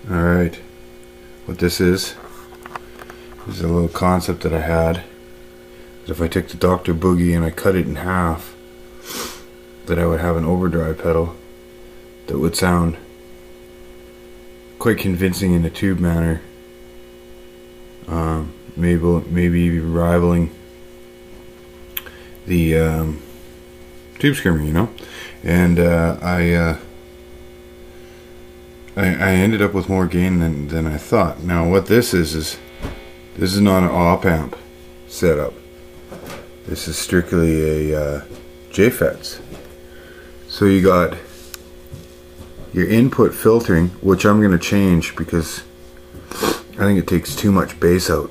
Alright, what this is a little concept that I had. That if I took the Dr. Boogey and I cut it in half, that I would have an overdrive pedal that would sound quite convincing in a tube manner. Maybe even rivaling the tube screamer, you know. And I ended up with more gain than I thought. Now what this is this is not an op-amp setup. This is strictly a J-fets. So you got your input filtering, which I'm going to change because I think it takes too much bass out.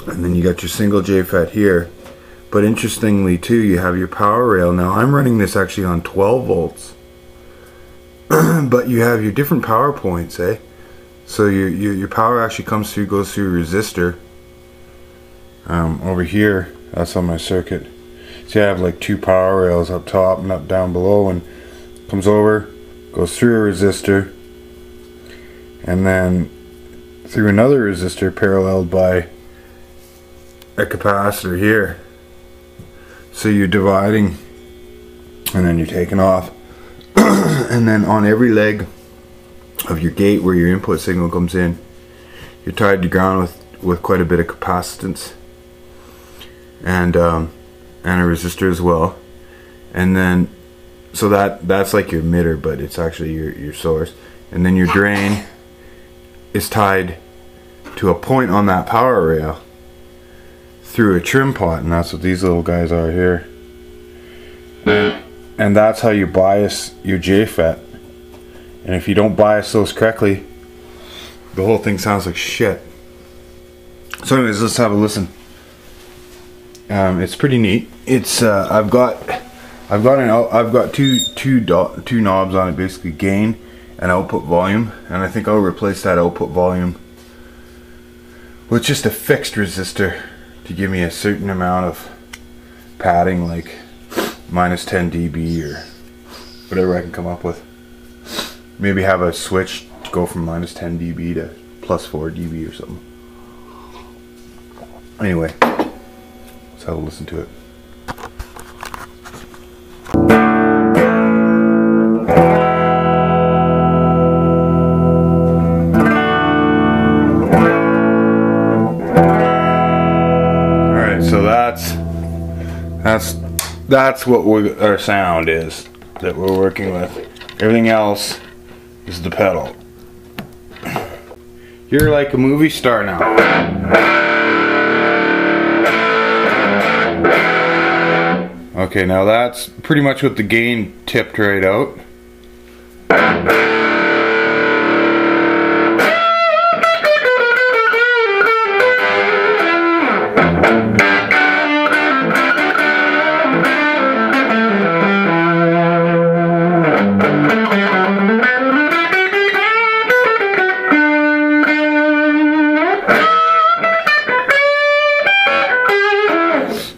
And then you got your single J-fet here. But interestingly too, you have your power rail. Now I'm running this actually on 12 volts. But you have your different power points, eh? So your power actually goes through a resistor. Over here, that's on my circuit. So I have like two power rails up top and up down below, and comes over, goes through a resistor, and then through another resistor paralleled by a capacitor here. So you're dividing, and then you're taking off. And then on every leg of your gate where your input signal comes in, you're tied to ground with quite a bit of capacitance and a resistor as well. And then so that's like your emitter, but it's actually your source. And then your drain is tied to a point on that power rail through a trim pot, and that's what these little guys are here. And that's how you bias your J-fet. And if you don't bias those correctly, the whole thing sounds like shit. So anyways, let's have a listen. It's pretty neat. It's I've got two knobs on it, basically gain and output volume, and I think I'll replace that output volume with just a fixed resistor to give me a certain amount of padding, like minus 10 dB or whatever I can come up with. Maybe have a switch to go from minus 10 dB to plus 4 dB or something. Anyway, let's have a listen to it. Alright, so that's what our sound is that we're working with. Everything else is the pedal. You're like a movie star now. Okay, now that's pretty much what the gain tipped right out.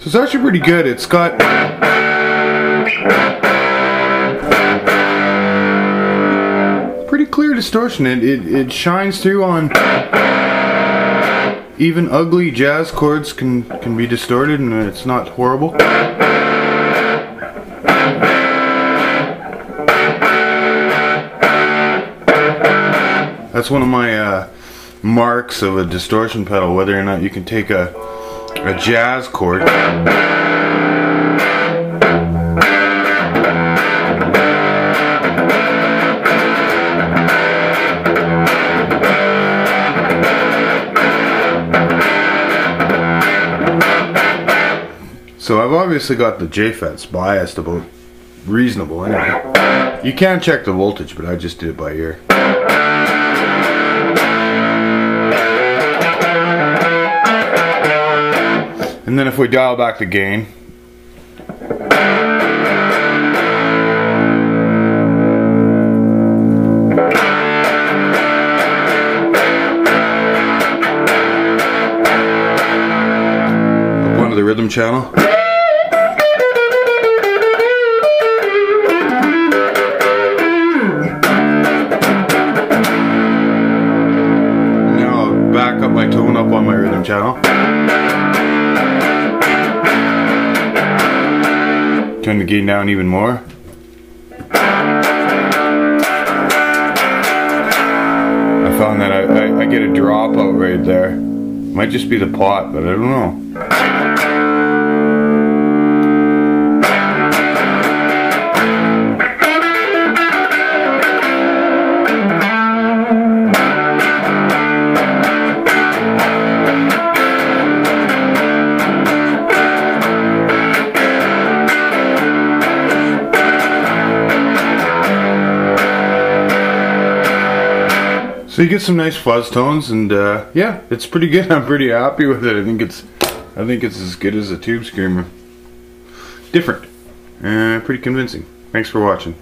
It's actually pretty good. It's got pretty clear distortion. It shines through on even ugly jazz chords can be distorted, and it's not horrible. That's one of my marks of a distortion pedal, whether or not you can take a jazz chord so I've obviously got the J-fets biased about reasonable anyway. You can check the voltage, but I just did it by ear. And then if we dial back the gain, up onto the rhythm channel. one channel. Turn the gain down even more. I found that I get a dropout right there. Might just be the pot, but I don't know. So you get some nice fuzz tones, and yeah, it's pretty good. I'm pretty happy with it. I think it's as good as a tube screamer. Different, pretty convincing. Thanks for watching.